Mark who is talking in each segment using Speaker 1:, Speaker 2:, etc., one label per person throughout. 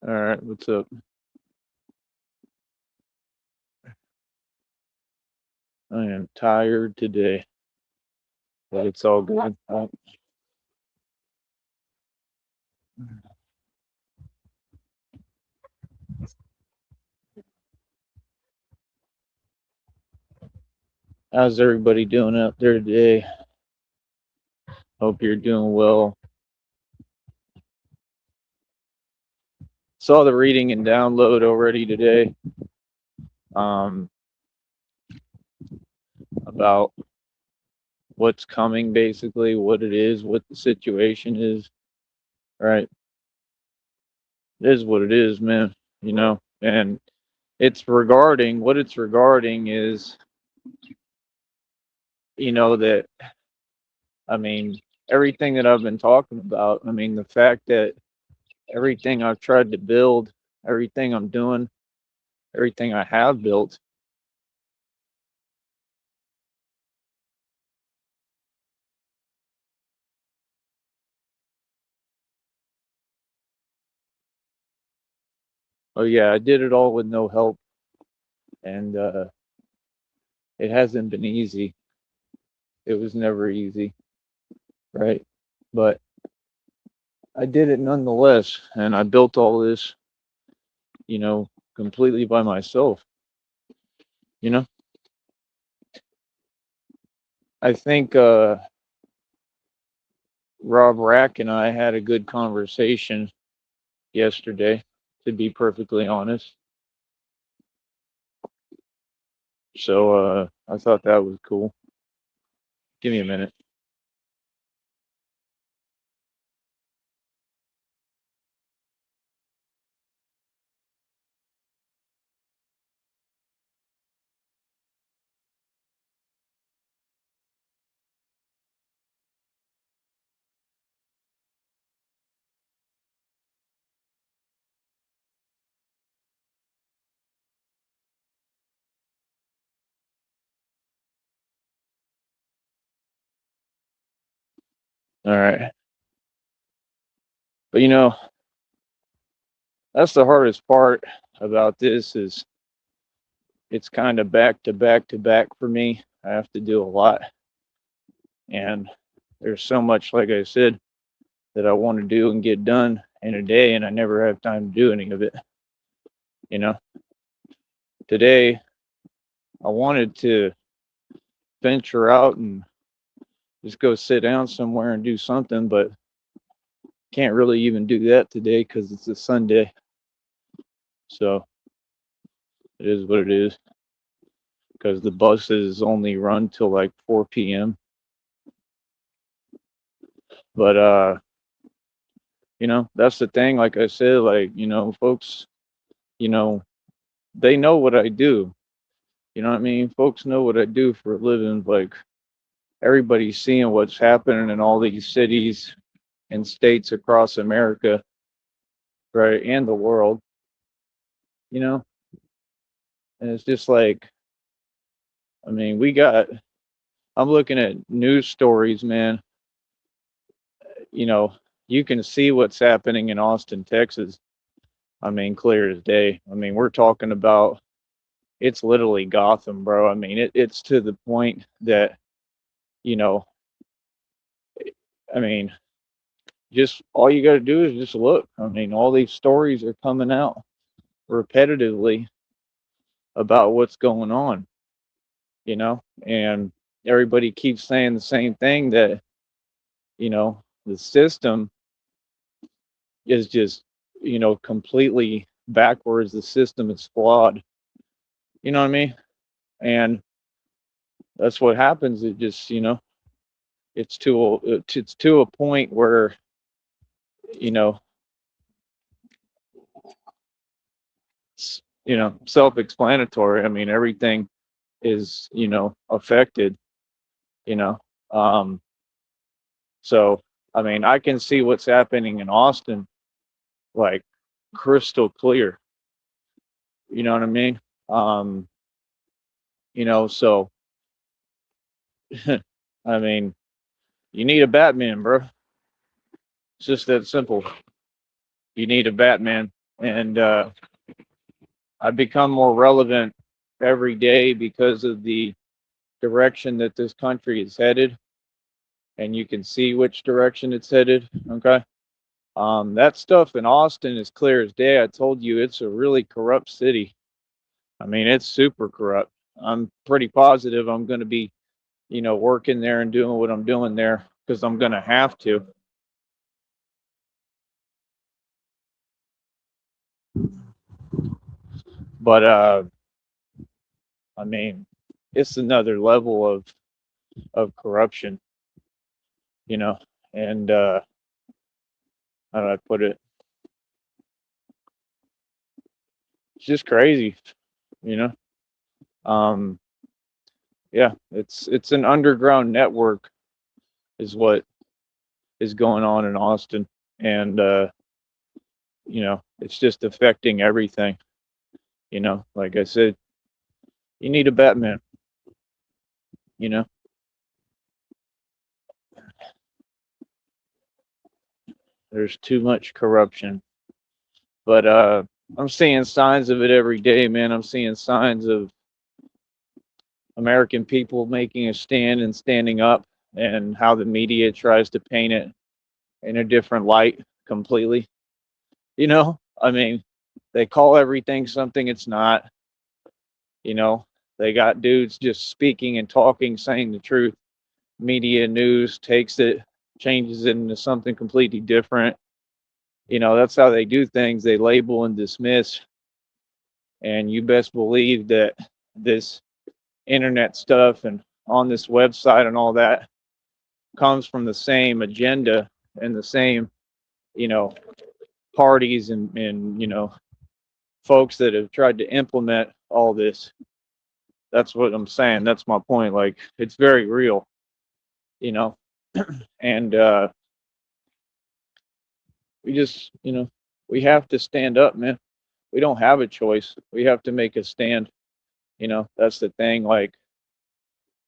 Speaker 1: All right, what's up? I am tired today, but it's all good. How's everybody doing out there today? Hope you're doing well. Saw the reading and download already today. Um, about what's coming, basically, what it is, what the situation is. Right? It is what it is, man. And it's regarding what it's regarding is, that I mean, everything that I've been talking about. I mean, the fact that everything I've tried to build, everything I'm doing, everything I have built. Oh yeah, I did it all with no help, and it hasn't been easy. It was never easy, right? But I did it nonetheless, and I built all this, you know, completely by myself. You know, I think Rob Rack and I had a good conversation yesterday. To be perfectly honest, so I thought that was cool. Give me a minute. All right, but that's the hardest part about this is it's kind of back to back to back for me. I have to do a lot, and there's so much, like I said, that I want to do and get done in a day, and I never have time to do any of it. You know, today I wanted to venture out and just go sit down somewhere and do something, but can't really even do that today because it's a Sunday. So it is what it is because the buses only run till like 4 p.m. But that's the thing. Like I said, like folks, you know, they know what I do. You know what I mean? Folks know what I do for a living. Like everybody's seeing what's happening in all these cities and states across America, right, and the world. You know, and it's just like, I mean, I'm looking at news stories, man. You know, you can see what's happening in Austin, Texas. I mean, clear as day. I mean, we're talking about it's literally Gotham, bro. I mean, it's to the point that, you know, I mean, just all you got to do is just look. I mean, all these stories are coming out repetitively about what's going on, and everybody keeps saying the same thing that, the system is just, completely backwards. The system is flawed. You know what I mean? And that's what happens. It just, it's to a point where, you know, self-explanatory. I mean, everything is, affected, you know. Um, so, I mean, I can see what's happening in Austin like crystal clear. You know what I mean? Um, so I mean, you need a Batman, bro. It's just that simple. You need a Batman. And I've become more relevant every day because of the direction that this country is headed, and you can see which direction it's headed. Okay. That stuff in Austin is clear as day. I told you it's a really corrupt city. I mean, it's super corrupt. I'm pretty positive I'm going to be, working there and doing what I'm doing there because I'm going to have to. But I mean, it's another level of corruption, you know, and how do I put it? It's just crazy, you know. Um, yeah, it's an underground network is what is going on in Austin, and it's just affecting everything. Like I said, you need a Batman. You know, there's too much corruption, but I'm seeing signs of it every day, man. I'm seeing signs of American people making a stand and standing up, and how the media tries to paint it in a different light completely. I mean, they call everything something it's not. You know, they got dudes just speaking and talking, saying the truth. Media news takes it, changes it into something completely different. That's how they do things. They label and dismiss. And you best believe that this internet stuff and on this website and all that comes from the same agenda and the same, you know, parties and folks that have tried to implement all this. That's what I'm saying. That's my point. Like, it's very real, you know, and we just, we have to stand up, man. We don't have a choice. We have to make a stand. That's the thing. Like,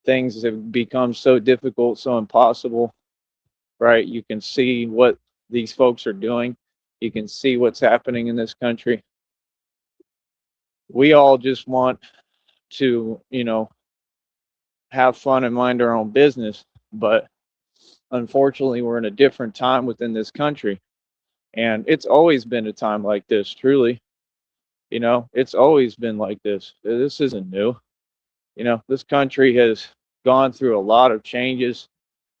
Speaker 1: things have become so difficult, so impossible, right? You can see what these folks are doing. You can see what's happening in this country. We all just want to, have fun and mind our own business. But unfortunately, we're in a different time within this country. And it's always been a time like this, truly. It's always been like this. This isn't new. This country has gone through a lot of changes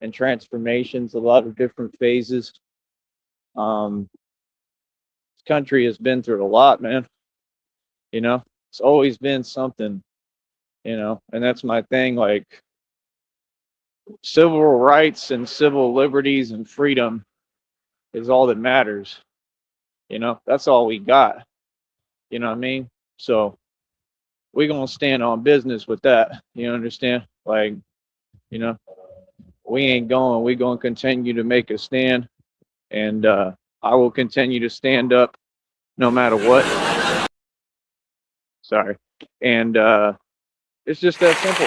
Speaker 1: and transformations, a lot of different phases. This country has been through a lot, man. It's always been something, and that's my thing. Like, civil rights and civil liberties and freedom is all that matters. That's all we got. You know what I mean? So we're gonna stand on business with that. You understand? Like, you know, we ain't going. We're gonna continue to make a stand, and I will continue to stand up no matter what. Sorry, and it's just that simple.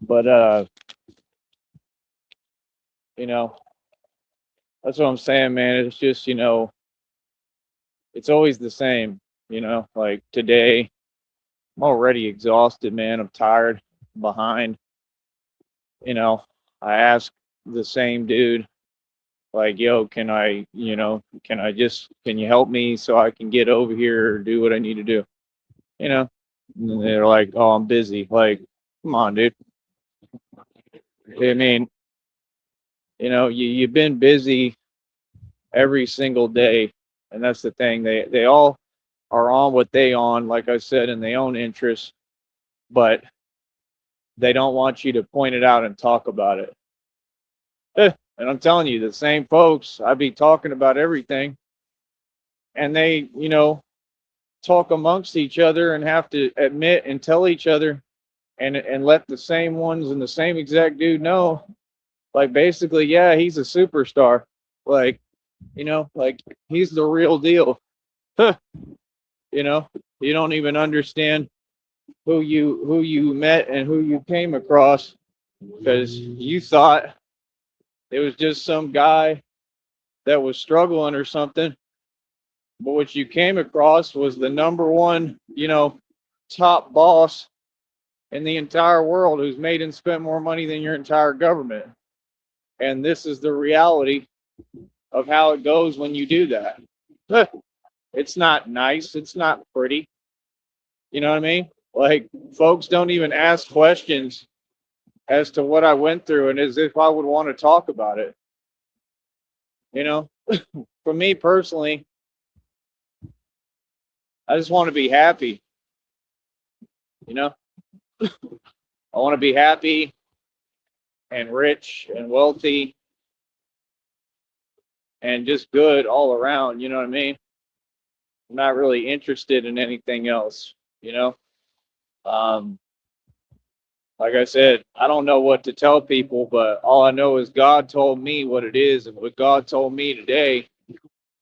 Speaker 1: But you know, that's what I'm saying, man. It's just, it's always the same. Like today, I'm already exhausted, man. I'm tired, behind. You know, I asked the same dude, like, yo, can you help me so I can get over here or do what I need to do? You know, and they're like, oh, I'm busy. Like, come on, dude. I mean, you've been busy every single day, and that's the thing. They all are on what they on, like I said, in their own interests, but they don't want you to point it out and talk about it. And I'm telling you, the same folks, I be talking about everything, and they, talk amongst each other and have to admit and tell each other and let the same ones and the same exact dude know, like, basically, yeah, he's a superstar. Like, like, he's the real deal. you know, you don't even understand who you met and who you came across, because you thought It was just some guy that was struggling or something. But what you came across was the number one, top boss in the entire world who's made and spent more money than your entire government. And this is the reality of how it goes when you do that. It's not nice. It's not pretty. You know what I mean? Like, folks don't even ask questions as to what I went through and as if I would want to talk about it. You know, for me personally, I just want to be happy. You know, I want to be happy and rich and wealthy and just good all around. You know what I mean? I'm not really interested in anything else, you know? Um, like I said, I don't know what to tell people, but all I know is God told me what it is. And what God told me today,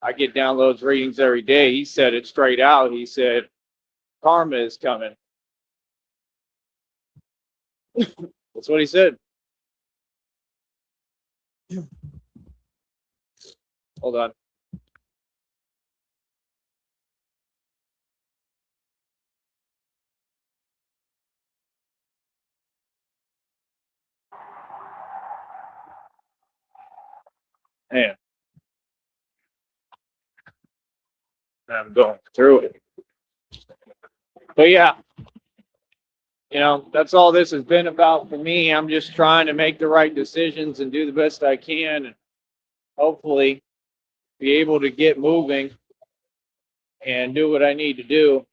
Speaker 1: I get downloads readings every day. He said it straight out. He said, karma is coming. That's what he said. Hold on. Man, I'm going through it. But yeah, that's all this has been about for me. I'm just trying to make the right decisions and do the best I can and hopefully be able to get moving and do what I need to do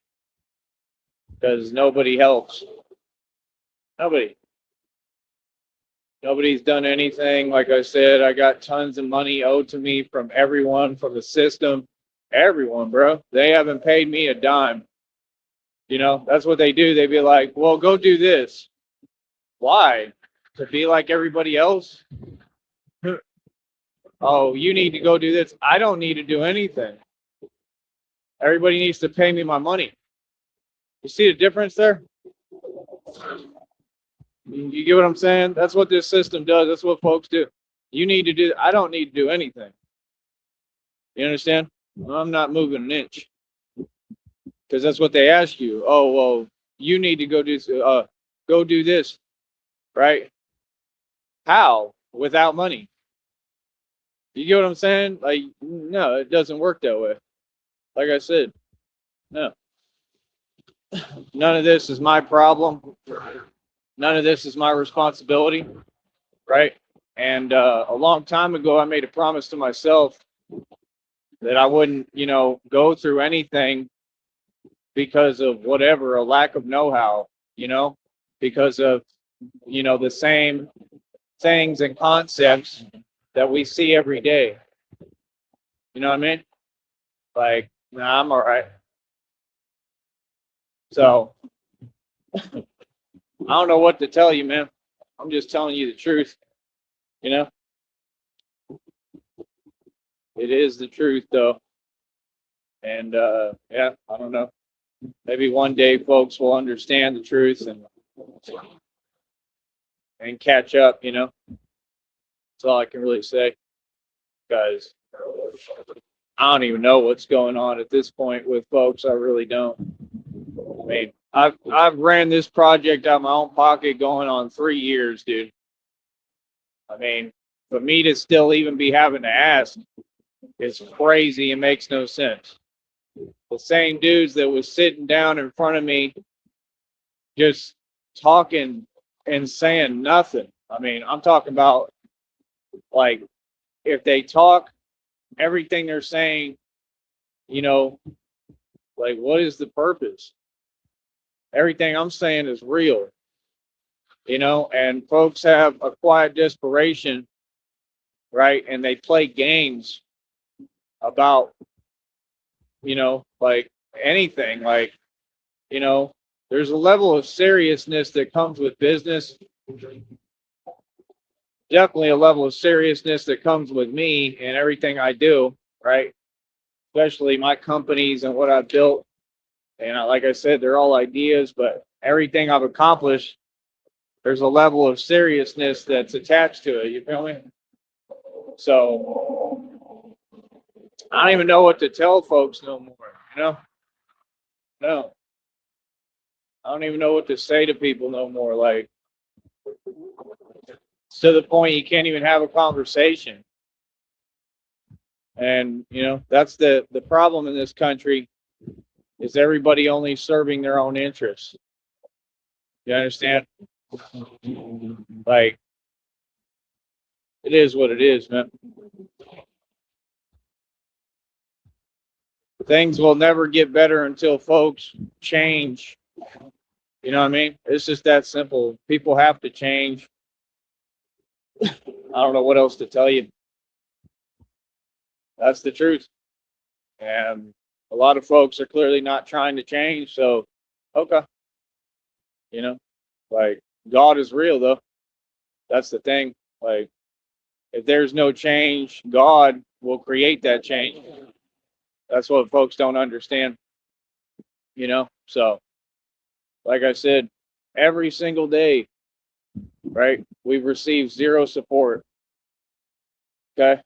Speaker 1: because nobody helps. Nobody. Nobody's done anything. Like I said, I got tons of money owed to me from everyone, from the system. Everyone, bro. They haven't paid me a dime. That's what they do. They be like, well, go do this. Why? To be like everybody else? Oh, you need to go do this. I don't need to do anything. Everybody needs to pay me my money. You see the difference there? You get what I'm saying? That's what this system does. That's what folks do. You need to do. I don't need to do anything. You understand? I'm not moving an inch because that's what they ask you. Oh well, you need to go do this, right? How? Without money? You get what I'm saying? Like, no, it doesn't work that way. Like I said, no. None of this is my problem. None of this is my responsibility, right? And a long time ago, I made a promise to myself that I wouldn't, go through anything because of whatever, a lack of know-how, because of, the same things and concepts that we see every day. You know what I mean? Like, nah, I'm all right. So I don't know what to tell you, man. I'm just telling you the truth. You know, it is the truth, though. And yeah, I don't know. Maybe one day folks will understand the truth and catch up. That's all I can really say. Because I don't even know what's going on at this point with folks. I really don't. I mean, I've ran this project out of my own pocket going on 3 years, dude. I mean, for me to still even be having to ask is crazy and makes no sense. The same dudes that was sitting down in front of me just talking and saying nothing. I mean, I'm talking about like if they talk, everything they're saying, like what is the purpose? Everything I'm saying is real, and folks have a quiet desperation, right? And they play games about, like anything, like, there's a level of seriousness that comes with business. Definitely a level of seriousness that comes with me and everything I do, right? Especially my companies and what I've built. And like I said, they're all ideas, but everything I've accomplished, there's a level of seriousness that's attached to it. You feel me? So I don't even know what to tell folks no more. No, I don't even know what to say to people no more. Like, it's to the point you can't even have a conversation. And that's the problem in this country, is everybody only serving their own interests. You understand? Like, it is what it is, man. Things will never get better until folks change. You know what I mean? It's just that simple. People have to change. I don't know what else to tell you. That's the truth. And a lot of folks are clearly not trying to change. So, okay, you know, like, God is real, though. That's the thing. Like, if there's no change, God will create that change. That's what folks don't understand. So, like I said, every single day, right, we've received zero support. Okay.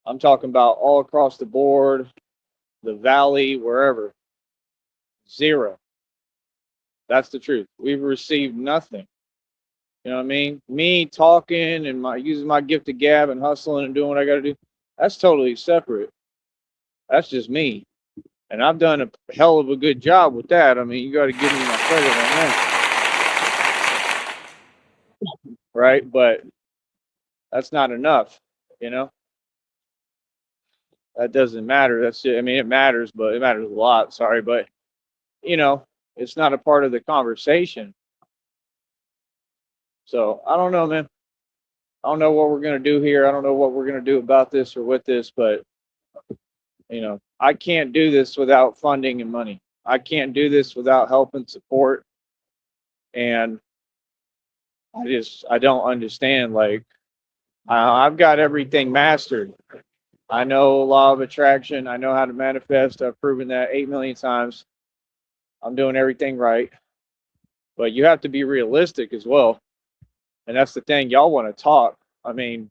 Speaker 1: I'm talking about all across the board, the valley, wherever. Zero. That's the truth. We've received nothing. You know what I mean? Me talking and my using my gift of gab and hustling and doing what I got to do, that's totally separate. That's just me. And I've done a hell of a good job with that. I mean, you got to give me my credit on that, right? But that's not enough. You know, that doesn't matter. That's it. I mean, it matters, but it matters a lot. Sorry, but you know, it's not a part of the conversation. So I don't know, man. I don't know what we're gonna do here. I don't know what we're gonna do about this or with this, but I can't do this without funding and money. I can't do this without help and support. And I don't understand. Like, I've got everything mastered. I know law of attraction. I know how to manifest. I've proven that 8 million times. I'm doing everything right. But you have to be realistic as well. And that's the thing. Y'all want to talk. I mean,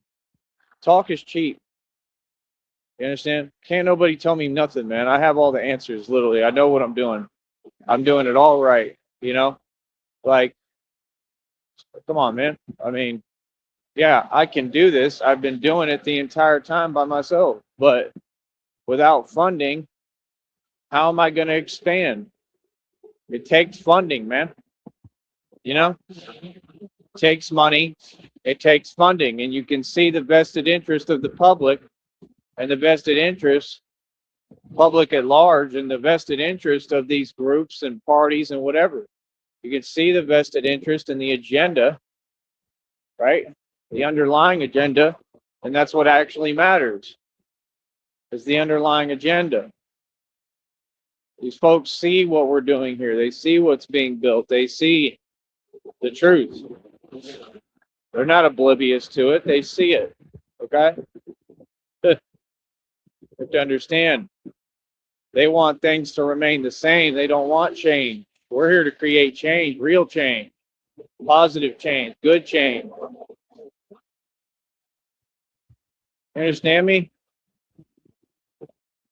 Speaker 1: talk is cheap. You understand? Can't nobody tell me nothing, man. I have all the answers, literally. I know what I'm doing. I'm doing it all right. Like, come on, man. I mean, yeah, I can do this. I've been doing it the entire time by myself. But without funding, how am I going to expand? It takes funding, man. It takes money. It takes funding. And you can see the vested interest of the public and the vested interest, public at large, and the vested interest of these groups and parties and whatever. You can see the vested interest in the agenda, right? The underlying agenda. And that's what actually matters, is the underlying agenda. These folks see what we're doing here. They see what's being built. They see the truth. They're not oblivious to it. They see it. Okay? You have to understand. They want things to remain the same. They don't want change. We're here to create change, real change, positive change, good change. You understand me?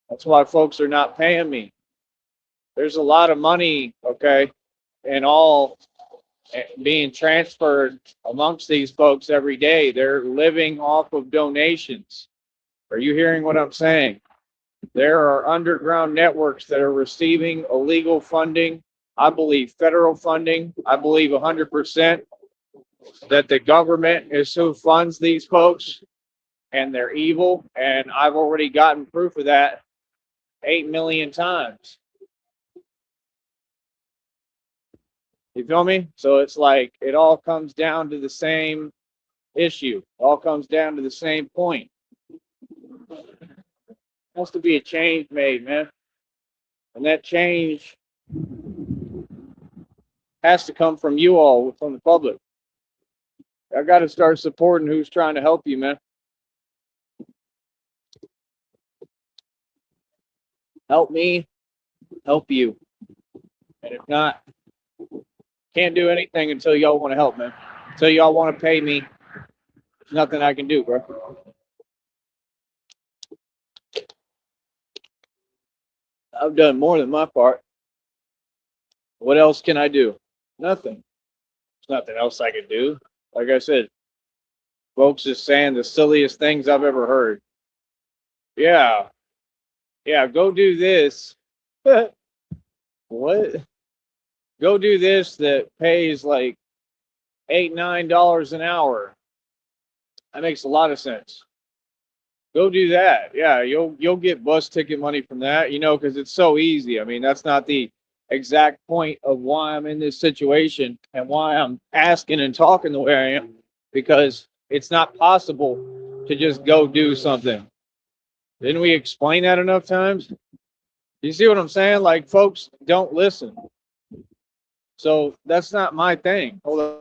Speaker 1: That's why folks are not paying me. There's a lot of money, okay, and all being transferred amongst these folks every day. They're living off of donations. Are you hearing what I'm saying? There are underground networks that are receiving illegal funding. I believe federal funding. I believe 100% that the government is who funds these folks, and they're evil. And I've already gotten proof of that 8 million times. You feel me? So it's like it all comes down to the same issue. It all comes down to the same point. There has to be a change made, man. And that change has to come from you all, from the public. I got to start supporting who's trying to help you, man. Help me, help you. And if not, can't do anything until y'all want to help, man. Until y'all want to pay me, there's nothing I can do, bro. I've done more than my part. What else can I do? Nothing. There's nothing else I can do. Like I said, folks just saying the silliest things I've ever heard. Yeah, yeah, go do this. What? Go do this that pays like $8, $9 an hour. That makes a lot of sense. Go do that. Yeah, you'll get bus ticket money from that, because it's so easy. I mean, that's not the exact point of why I'm in this situation and why I'm asking and talking the way I am, because it's not possible to just go do something. Didn't we explain that enough times? You see what I'm saying? Like, folks don't listen. So that's not my thing. Hold on.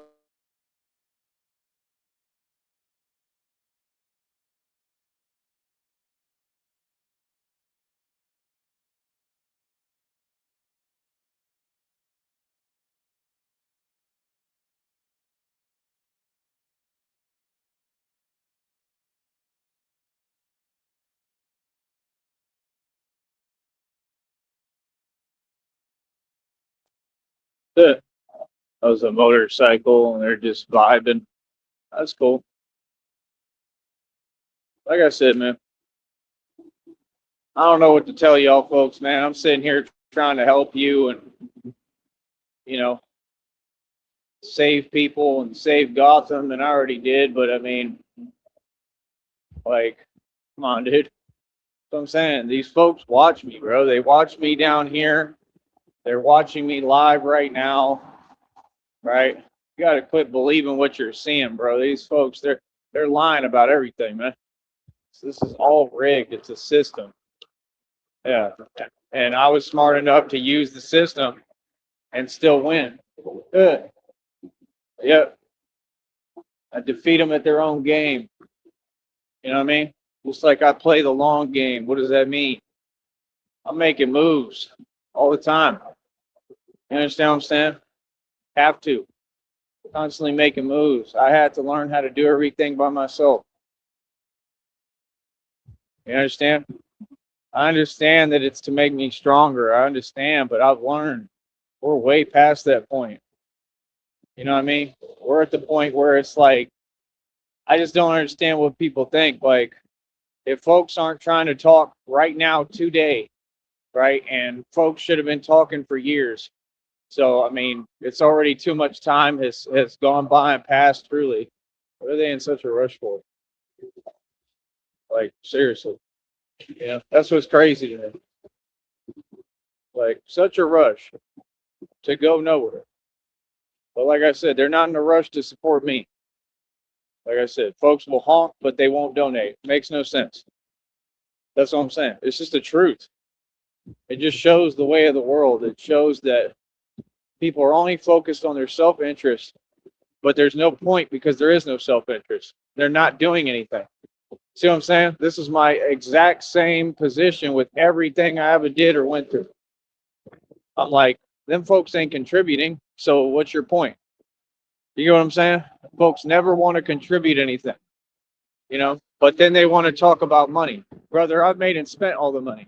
Speaker 1: That was a motorcycle and they're just vibing. That's cool. Like I said, man, I don't know what to tell y'all folks, man. I'm sitting here trying to help you and, you know, save people and save Gotham, and I already did, but I mean, like, come on, dude. What I'm saying, these folks watch me, bro. They watch me down here. They're watching me live right now, right? You got to quit believing what you're seeing, bro. These folks, they're lying about everything, man. So this is all rigged. It's a system. Yeah. And I was smart enough to use the system and still win. Good. Yep. I defeat them at their own game. You know what I mean? Just like I play the long game. What does that mean? I'm making moves all the time. You understand what I'm saying? Have to. Constantly making moves. I had to learn how to do everything by myself. You understand? I understand that it's to make me stronger. I understand, but I've learned we're way past that point. You know what I mean? We're at the point where it's like, I just don't understand what people think. Like, if folks aren't trying to talk right now, today, right? And folks should have been talking for years. So, I mean, it's already too much time has gone by and passed, truly. What are they in such a rush for? Like, seriously. Yeah, that's what's crazy to me. Like, such a rush to go nowhere. But like I said, they're not in a rush to support me. Like I said, folks will honk, but they won't donate. Makes no sense. That's what I'm saying. It's just the truth. It just shows the way of the world. It shows that people are only focused on their self interest, but there's no point because there is no self interest. They're not doing anything. See what I'm saying? This is my exact same position with everything I ever did or went through. I'm like, them folks ain't contributing. So what's your point? You know what I'm saying? Folks never want to contribute anything, but then they want to talk about money. Brother, I've made and spent all the money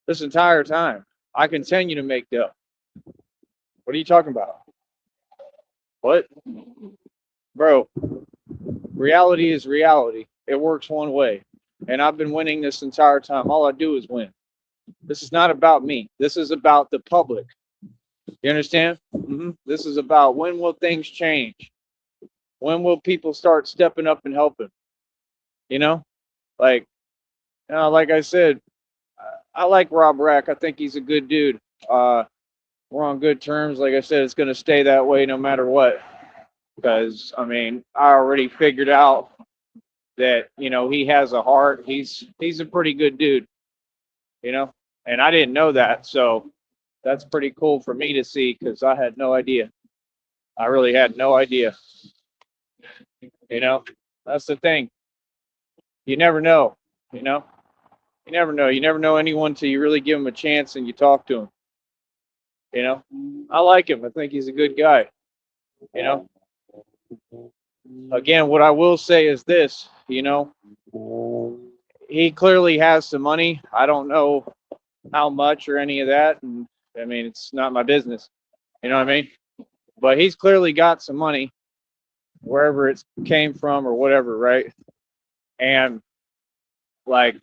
Speaker 1: this entire time. I continue to make dough. What are you talking about? What? Bro, reality is reality. It works one way. And I've been winning this entire time. All I do is win. This is not about me. This is about the public. You understand? This is about when will things change? When will people start stepping up and helping? You know, like, like I said, I like Rob Rack. I think he's a good dude. We're on good terms. Like I said, it's going to stay that way no matter what. Because I already figured out that he has a heart. He's a pretty good dude. And I didn't know that, so that's pretty cool for me to see because I had no idea. I really had no idea. That's the thing. You never know. You know, you never know. You never know anyone till you really give them a chance and you talk to them. I like him. I think he's a good guy. You know, again, what I will say is this. He clearly has some money. I don't know how much or any of that. And I mean, it's not my business. You know what I mean? But he's clearly got some money wherever it came from or whatever, right? And like,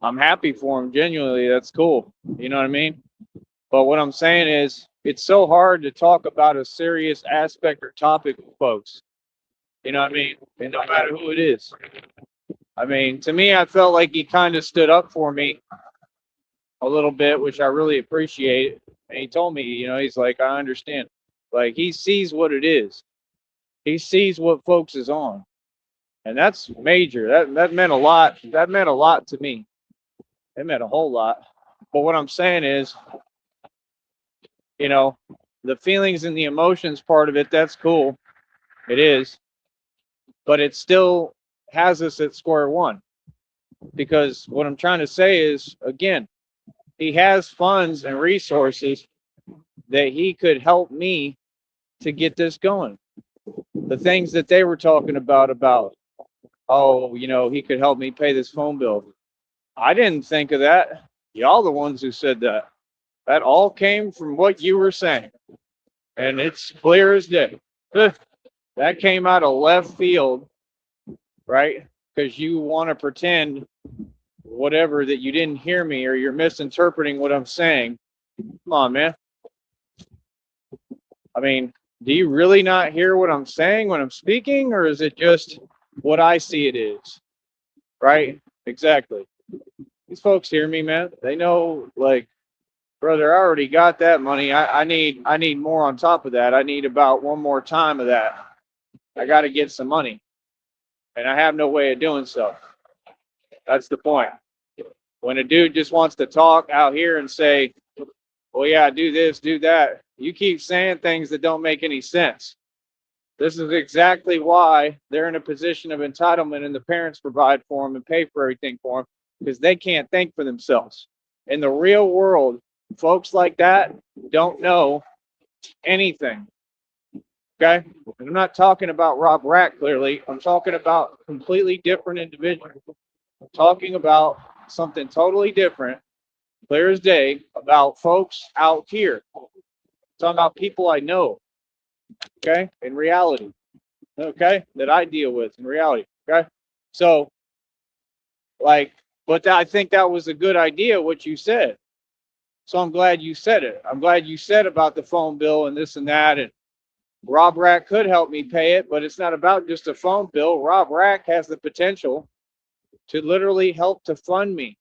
Speaker 1: I'm happy for him. Genuinely, that's cool. You know what I mean? But what I'm saying is, it's so hard to talk about a serious aspect or topic with folks. You know what I mean? And no matter who it is. I mean, to me, I felt like he kind of stood up for me a little bit, which I really appreciate. And he told me, he's like, I understand. Like, he sees what it is. He sees what folks is on. And that's major. That meant a lot. That meant a lot to me. It meant a whole lot. But what I'm saying is, you know, the feelings and the emotions part of it, that's cool. It is. But it still has us at square one. Because what I'm trying to say is, again, he has funds and resources that he could help me to get this going. The things that they were talking about, oh, he could help me pay this phone bill. I didn't think of that. Y'all the ones who said that. That all came from what you were saying. And it's clear as day. That came out of left field, right? Because you want to pretend whatever that you didn't hear me or you're misinterpreting what I'm saying. Come on, man. I mean, do you really not hear what I'm saying when I'm speaking, or is it just what I see it is? Right? Exactly. These folks hear me, man. They know, like, brother, I already got that money. I need more on top of that. I need about one more time of that. I got to get some money, and I have no way of doing so. That's the point. When a dude just wants to talk out here and say, well, yeah, do this, do that, you keep saying things that don't make any sense. This is exactly why they're in a position of entitlement and the parents provide for them and pay for everything for them, because they can't think for themselves. In the real world, folks like that don't know anything. Okay? And I'm not talking about Rob Rack, clearly. I'm talking about completely different individuals. I'm talking about something totally different, clear as day, about folks out here. I'm talking about people I know, okay, in reality, okay, that I deal with in reality, okay? So, like, but I think that was a good idea, what you said. So I'm glad you said it. I'm glad you said about the phone bill and this and that. And Rob Rack could help me pay it, but it's not about just a phone bill. Rob Rack has the potential to literally help to fund me.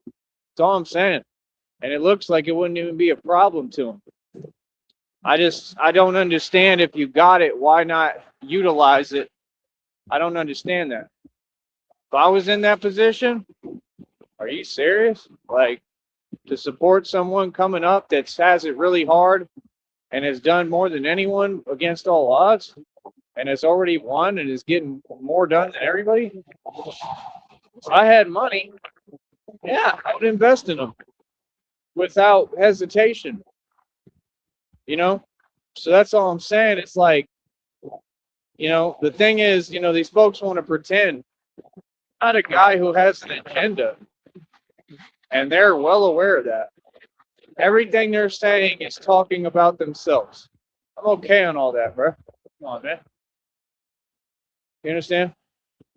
Speaker 1: That's all I'm saying. And it looks like it wouldn't even be a problem to him. I don't understand, if you got it, why not utilize it? I don't understand that. If I was in that position, are you serious? Like, to support someone coming up that has it really hard and has done more than anyone against all odds and has already won and is getting more done than everybody? If I had money, yeah, I would invest in them without hesitation, you know? So that's all I'm saying. It's like, the thing is, these folks want to pretend. I'm not a guy who has an agenda, and they're well aware of that. Everything they're saying is talking about themselves. I'm okay on all that, bro. Come on, man. You understand?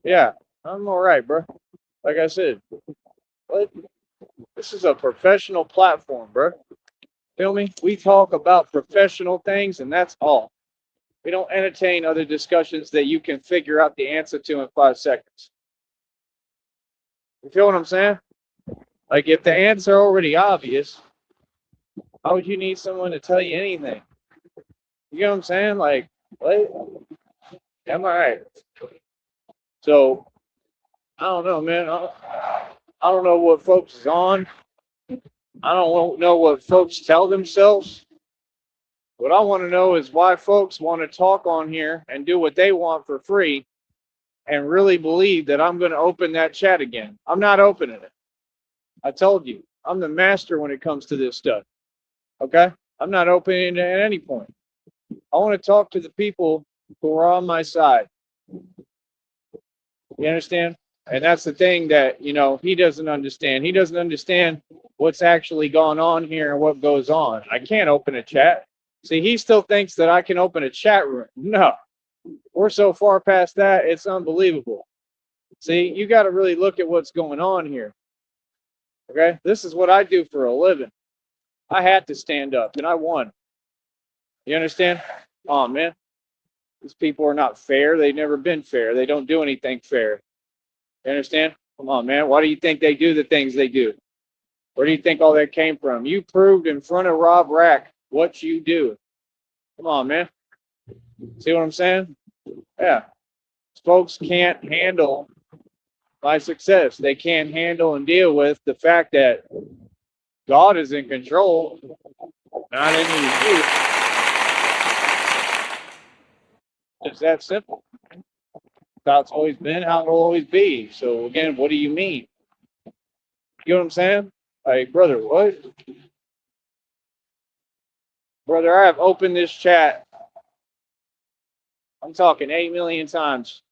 Speaker 1: Yeah, I'm all right, bro. Like I said, what? This is a professional platform, bro. Feel me? We talk about professional things, and that's all. We don't entertain other discussions that you can figure out the answer to in 5 seconds. You feel what I'm saying? Like, if the answer already obvious, how would you need someone to tell you anything? You know what I'm saying? Like, what? Am I right? So, I don't know, man. I don't know what folks is on. I don't know what folks tell themselves. What I want to know is why folks want to talk on here and do what they want for free and really believe that I'm going to open that chat again. I'm not opening it. I told you, I'm the master when it comes to this stuff. Okay? I'm not opening it at any point. I want to talk to the people who are on my side. You understand? And that's the thing that, he doesn't understand. He doesn't understand what's actually going on here and what goes on. I can't open a chat. See, he still thinks that I can open a chat room. No, we're so far past that, it's unbelievable. See, you got to really look at what's going on here. Okay? This is what I do for a living. I had to stand up and I won. You understand? Oh, man. These people are not fair. They've never been fair. They don't do anything fair. You understand? Come on, man. Why do you think they do the things they do? Where do you think all that came from? You proved in front of Rob Rack what you do. Come on, man. See what I'm saying? Yeah. Folks can't handle my success. They can't handle and deal with the fact that God is in control, not any of you. It's that simple. How it's always been, how it'll always be. So again, what do you mean? You know what I'm saying? Like, brother, what? Brother, I have opened this chat. I'm talking 8 million times.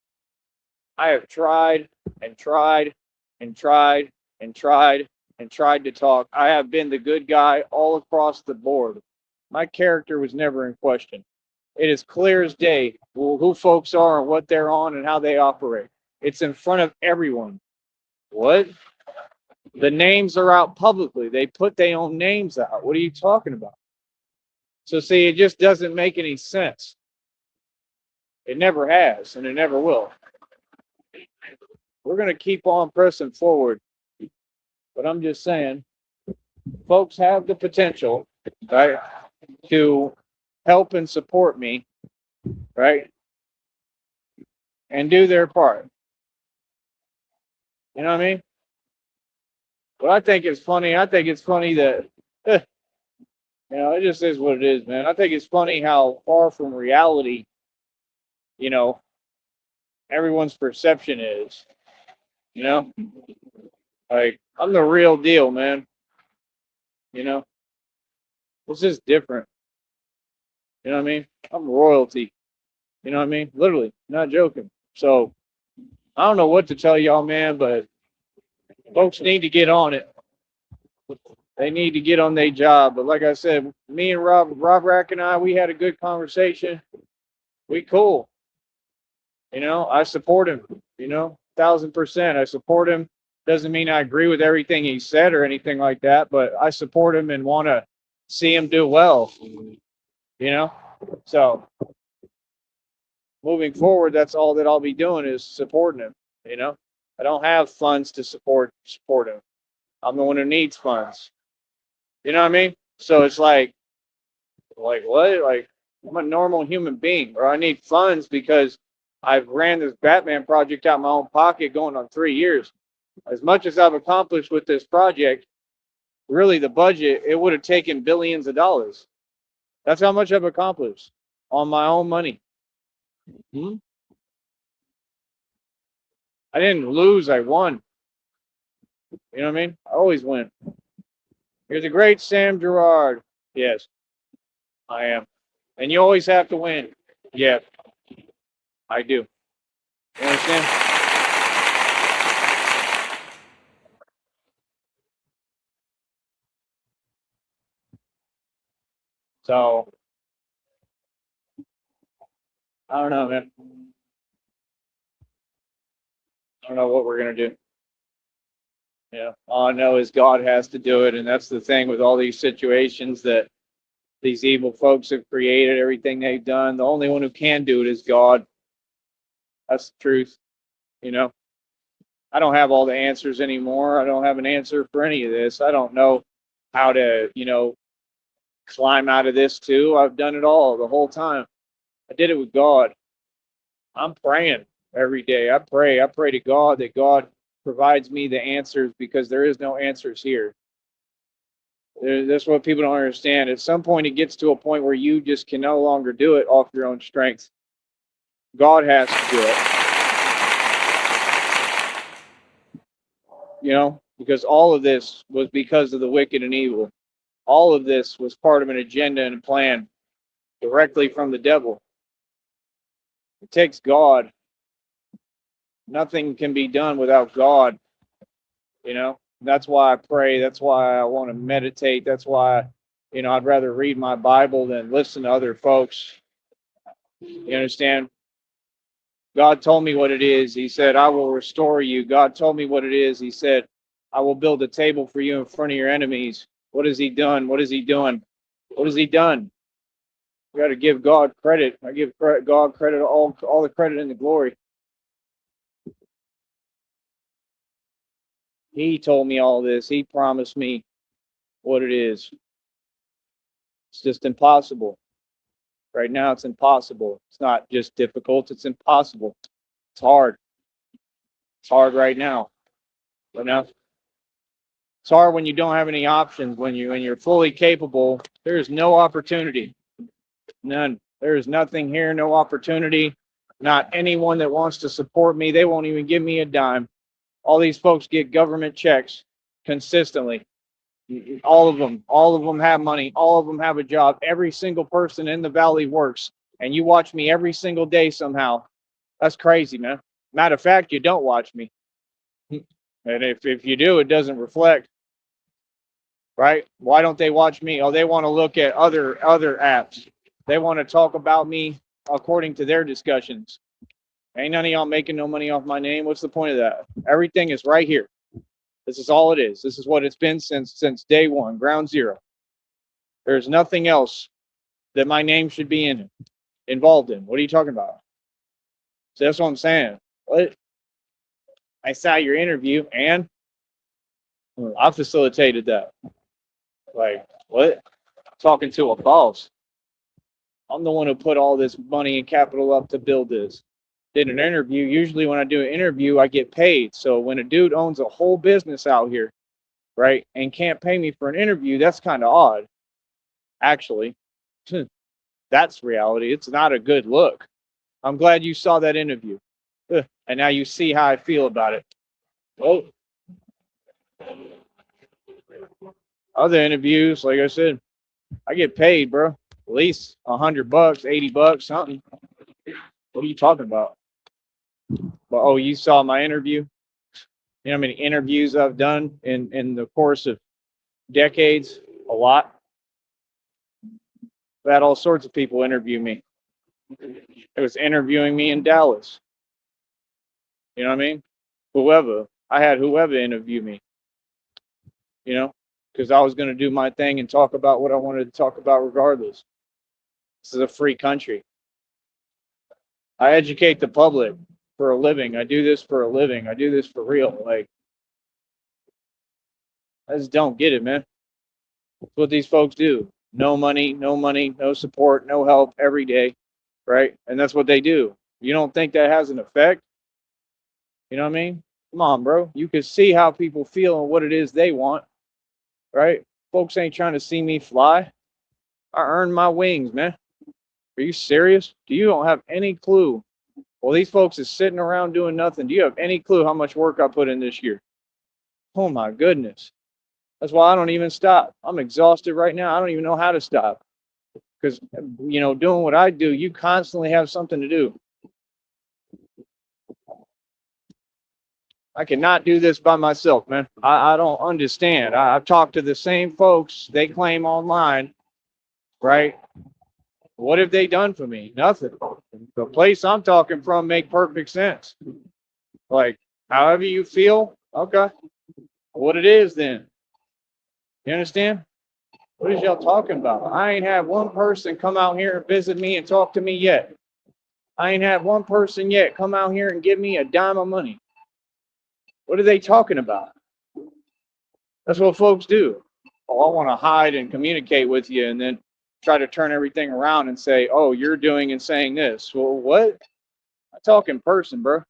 Speaker 1: I have tried and tried and tried and tried and tried to talk. I have been the good guy all across the board. My character was never in question. It is clear as day who folks are and what they're on and how they operate. It's in front of everyone. What? The names are out publicly. They put their own names out. What are you talking about? So see, it just doesn't make any sense. It never has, and it never will. We're going to keep on pressing forward. But I'm just saying, folks have the potential, right, to help and support me, right, and do their part. You know what I mean? But I think it's funny. I think it's funny that, it just is what it is, man. I think it's funny how far from reality, everyone's perception is. Like, I'm the real deal, man. It's just different. You know what I mean? I'm royalty. You know what I mean? Literally, not joking. So I don't know what to tell y'all, man, but folks need to get on it. They need to get on their job. But like I said, me and Rob Rack and I, we had a good conversation. We cool. I support him, 1,000%. I support him. Doesn't mean I agree with everything he said or anything like that, but I support him and want to see him do well. So moving forward, that's all that I'll be doing is supporting him. I don't have funds to support him. I'm the one who needs funds. You know what I mean? So it's like what? Like, I'm a normal human being, or I need funds because I've ran this Batman project out of my own pocket going on 3 years. As much as I've accomplished with this project, really the budget, it would have taken billions of dollars. That's how much I've accomplished on my own money. I didn't lose, I won. You know what I mean? I always win. You're the great Sam Gerard. Yes, I am. And you always have to win. Yeah, I do. You understand? So, I don't know, man. I don't know what we're going to do. Yeah, all I know is God has to do it. And that's the thing with all these situations that these evil folks have created, everything they've done. The only one who can do it is God. That's the truth. I don't have all the answers anymore. I don't have an answer for any of this. I don't know how to, climb out of this too. I've done it all the whole time. I did it with God. I'm praying every day. I pray to God that God provides me the answers because there is no answers here. That's what people don't understand. At some point, it gets to a point where you just can no longer do it off your own strength. God has to do it. Because all of this was because of the wicked and evil. All of this was part of an agenda and a plan directly from the devil. It takes God Nothing can be done without God, you know. That's why I pray. That's why I want to meditate. That's why, I'd rather read my Bible than listen to other folks. You understand? God told me what it is. He said, I will restore you. God told me what it is. He said, I will build a table for you in front of your enemies. What has he done? What is he doing? What has he done? You got to give God credit. I give God credit, all the credit and the glory. He told me all this. He promised me what it is. It's just impossible. Right now, it's impossible. It's not just difficult. It's impossible. It's hard. It's hard right now. You know, it's hard when you don't have any options. When you're fully capable, there is no opportunity. None. There is nothing here. No opportunity. Not anyone that wants to support me. They won't even give me a dime. All these folks get government checks consistently. All of them have money. All of them have a job. Every single person in the valley works, and you watch me every single day somehow. That's crazy, man. Matter of fact, you don't watch me, and if you do, it doesn't reflect, right? Why don't they watch me? Oh, they want to look at other apps. They want to talk about me according to their discussions. Ain't none of y'all making no money off my name. What's the point of that? Everything is right here. This is all it is. This is what it's been since day one, ground zero. There's nothing else that my name should be involved in. What are you talking about? So that's what I'm saying. What? I saw your interview and I facilitated that. Like, what? Talking to a boss. I'm the one who put all this money and capital up to build this. Did an interview. Usually when I do an interview, I get paid. So when a dude owns a whole business out here, right, and can't pay me for an interview, that's kind of odd, actually. That's reality. It's not a good look. I'm glad you saw that interview. And now you see how I feel about it. Well, other interviews, like I said, I get paid, bro. At least $100, $80, something. What are you talking about? But oh, you saw my interview? You know how many interviews I've done in the course of decades? A lot. I've had all sorts of people interview me. It was interviewing me in Dallas. You know what I mean? Whoever. I had whoever interview me, because I was going to do my thing and talk about what I wanted to talk about regardless. This is a free country. I educate the public for a living. I do this for a living. I do this for real. Like, I just don't get it, man. That's what these folks do. No money, no money, no support, no help every day, right? And that's what they do. You don't think that has an effect? You know what I mean? Come on, bro. You can see how people feel and what it is they want, right? Folks ain't trying to see me fly. I earned my wings, man. Are you serious? Do you don't have any clue? Well, these folks is sitting around doing nothing. Do you have any clue how much work I put in this year? Oh my goodness. That's why I don't even stop. I'm exhausted right now. I don't even know how to stop. Because, doing what I do, you constantly have something to do. I cannot do this by myself, man. I don't understand. I've talked to the same folks they claim online, right? What have they done for me? Nothing. The place I'm talking from make perfect sense. Like, however you feel, okay. What it is then. You understand? What is y'all talking about? I ain't had one person come out here and visit me and talk to me yet. I ain't had one person yet come out here and give me a dime of money. What are they talking about? That's what folks do. Oh, I want to hide and communicate with you and then try to turn everything around and say, oh, you're doing and saying this. Well, what? I talk in person, bro.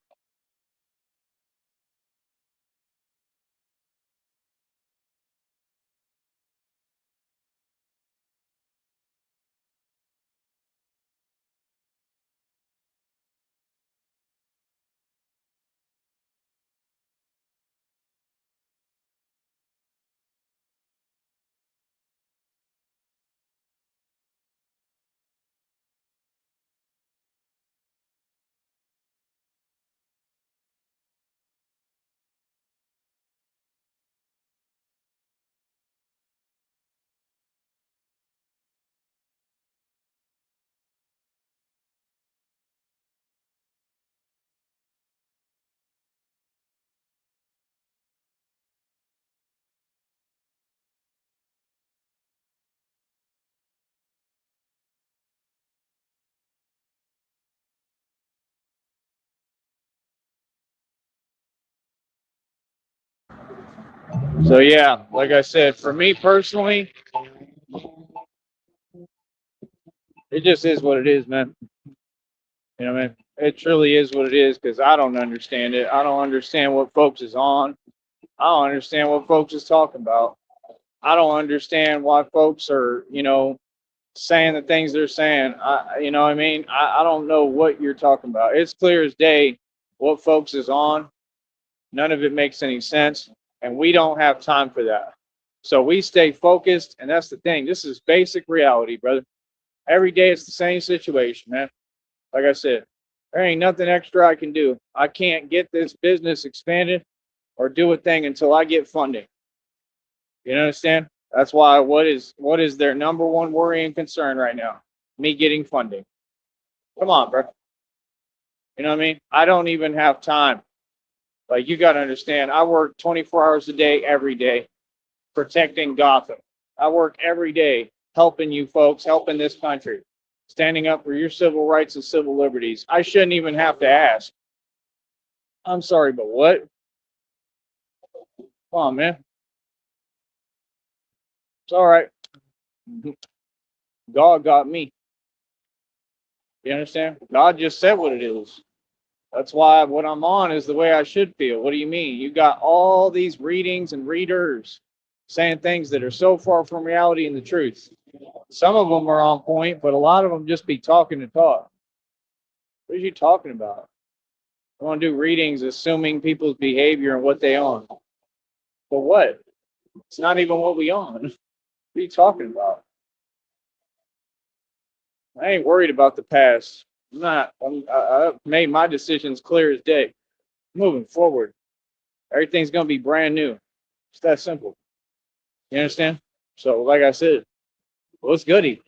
Speaker 1: So yeah, like I said, for me personally, it just is what it is, man. You know what I mean? It truly is what it is because I don't understand it. I don't understand what folks is on. I don't understand what folks is talking about. I don't understand why folks are, saying the things they're saying. You know what I mean? I don't know what you're talking about. It's clear as day what folks is on. None of it makes any sense. And we don't have time for that. So we stay focused. And that's the thing. This is basic reality, brother. Every day it's the same situation, man. Like I said, there ain't nothing extra I can do. I can't get this business expanded or do a thing until I get funding. You understand? That's why what is their number one worry and concern right now? Me getting funding. Come on, bro. You know what I mean? I don't even have time. Like you got to understand, I work 24 hours a day every day protecting Gotham. I work every day helping you folks, helping this country, standing up for your civil rights and civil liberties. I shouldn't even have to ask. I'm sorry, but what? Come on, man. It's all right. God got me. You understand? God just said what it is. That's why what I'm on is the way I should feel. What do you mean? You got all these readings and readers saying things that are so far from reality and the truth. Some of them are on point, but a lot of them just be talking to talk. What are you talking about? I want to do readings assuming people's behavior and what they own. But what? It's not even what we own. What are you talking about? I ain't worried about the past. I'm not. I've made my decisions clear as day. Moving forward, everything's gonna be brand new. It's that simple. You understand? So, like I said, what's goody?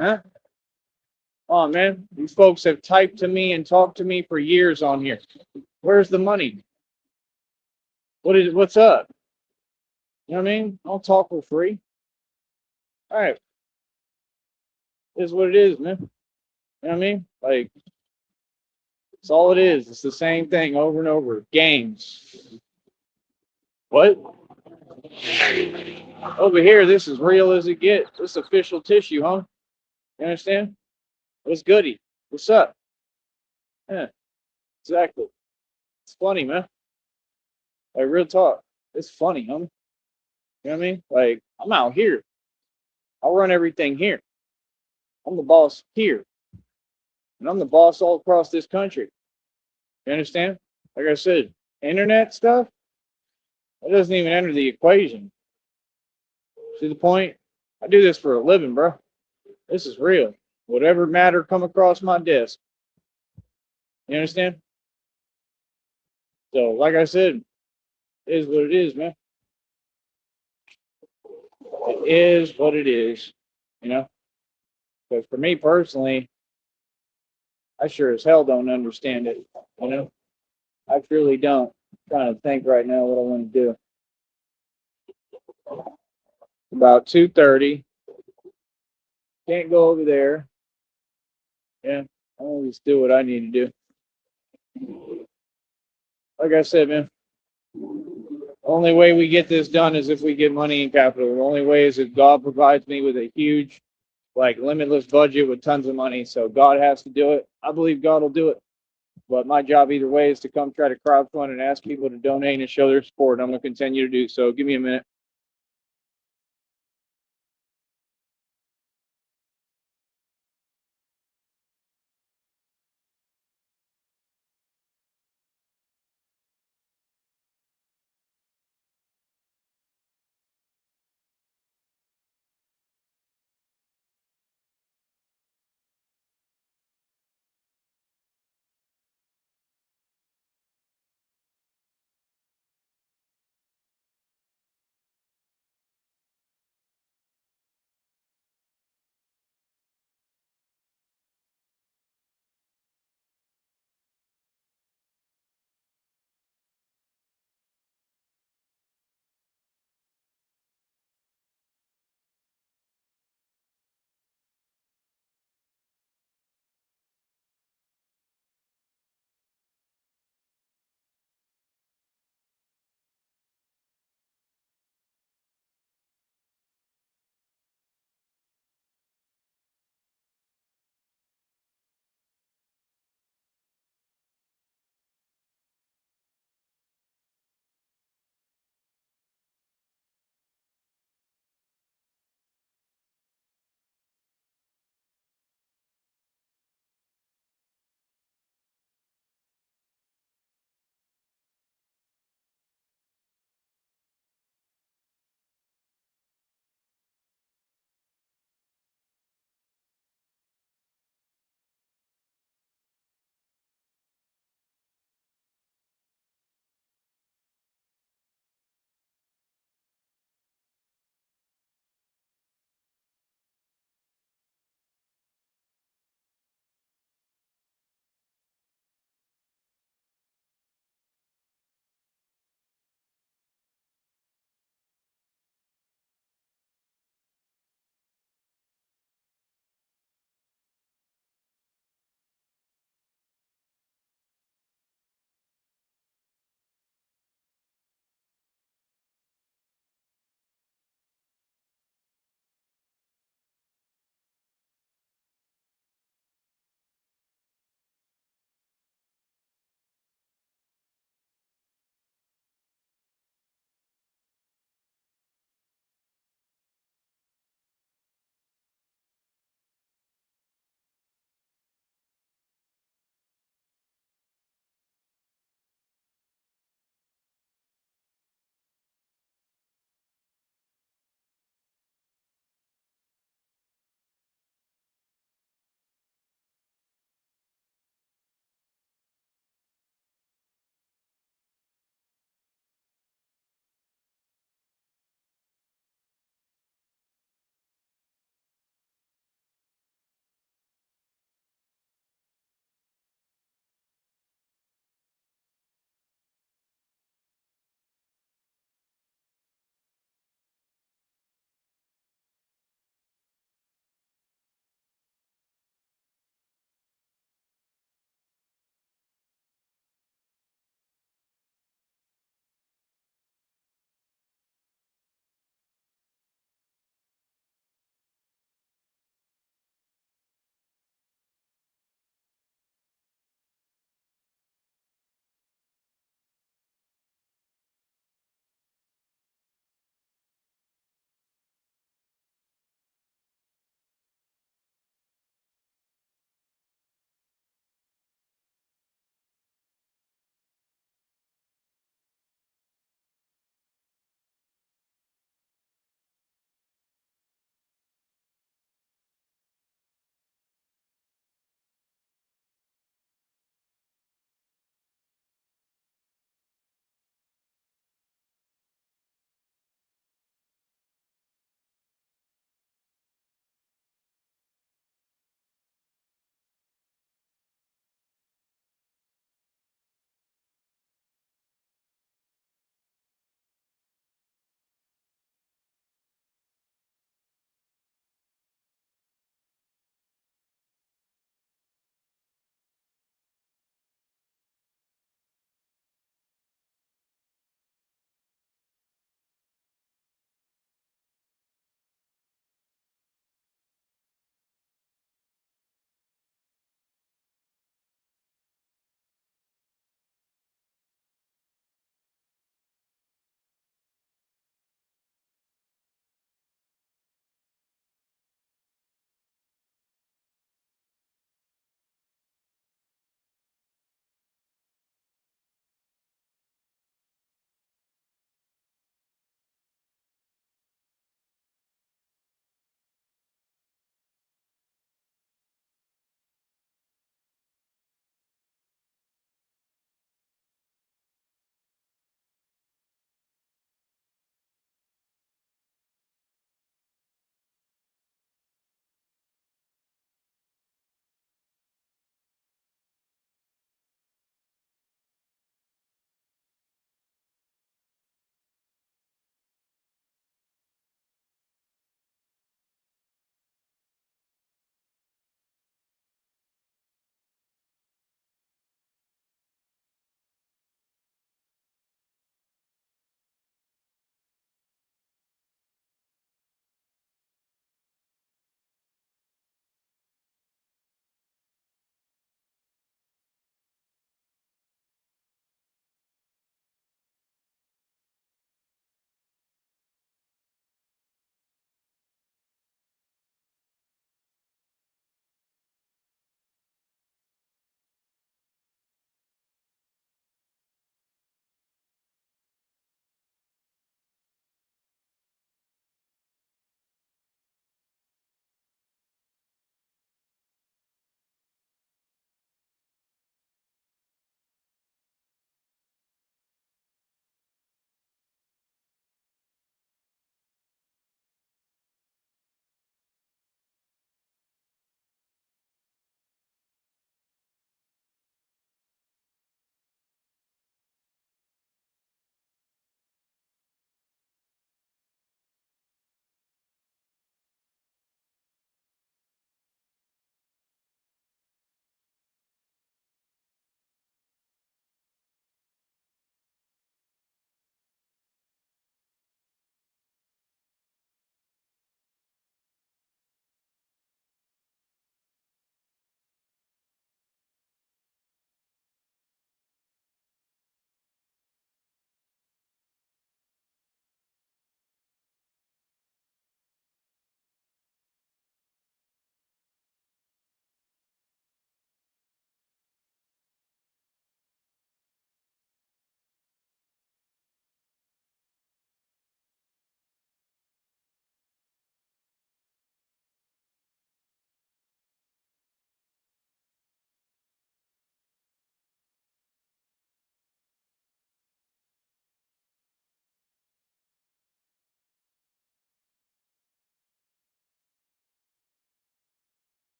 Speaker 1: Huh? Oh man, these folks have typed to me and talked to me for years on here. Where's the money? What's up? You know what I mean? I'll talk for free. All right, is what it is, man. You know what I mean? Like, it's all it is. It's the same thing over and over. Games. What? Over here, this is real as it gets. This is official tissue, huh? You understand? What's goody? What's up? Yeah, exactly. It's funny, man. Like, real talk. It's funny, huh? You know what I mean? Like, I'm out here. I run everything here. I'm the boss here. And I'm the boss all across this country. You understand? Like I said, internet stuff, that doesn't even enter the equation. See the point? I do this for a living, bro. This is real. Whatever matter come across my desk. You understand? So, like I said, it is what it is, man. It is what it is. You know? Because for me personally, I sure as hell don't understand it. You know? I truly don't. I'm trying to think right now what I want to do. About 2:30. Can't go over there. Yeah. I always do what I need to do. Like I said, man, only way we get this done is if we get money in capital. The only way is if God provides me with a huge, like limitless budget with tons of money. So God has to do it. I believe God will do it. But my job either way is to come try to crowdfund and ask people to donate and show their support. I'm going to continue to do so. Give me a minute.